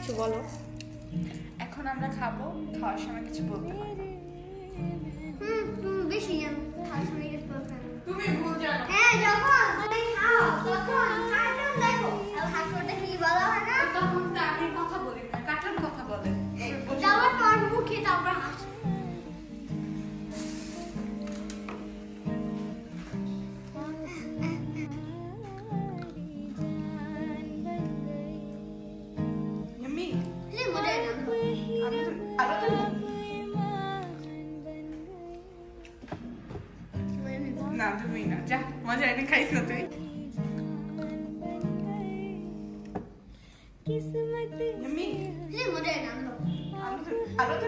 কিছু বলো। এখন আমরা খাবো, খাওয়ার সময় কিছু বলতে পারবো। বেশি জানো, খাওয়ার সময় কিছু বলতে পারবো না। তুমি ভুল জানো। হ্যাঁ, যখন তুমি খাও তখন কার্টুন দেখো। আর কার্টুনটা কি বলা হয় না? তখন তো আমি কথা বলি না, কার্টুন কথা বলে। যাওয়ার পর মুখে তারপর হাসে। ইয়াম্মি, মজার গান তো। আমি তো আরো তো না, তুমি না, যা মজা এনে খাইছো তুই। ইয়াম্মি, মজার গান তো। আরো তো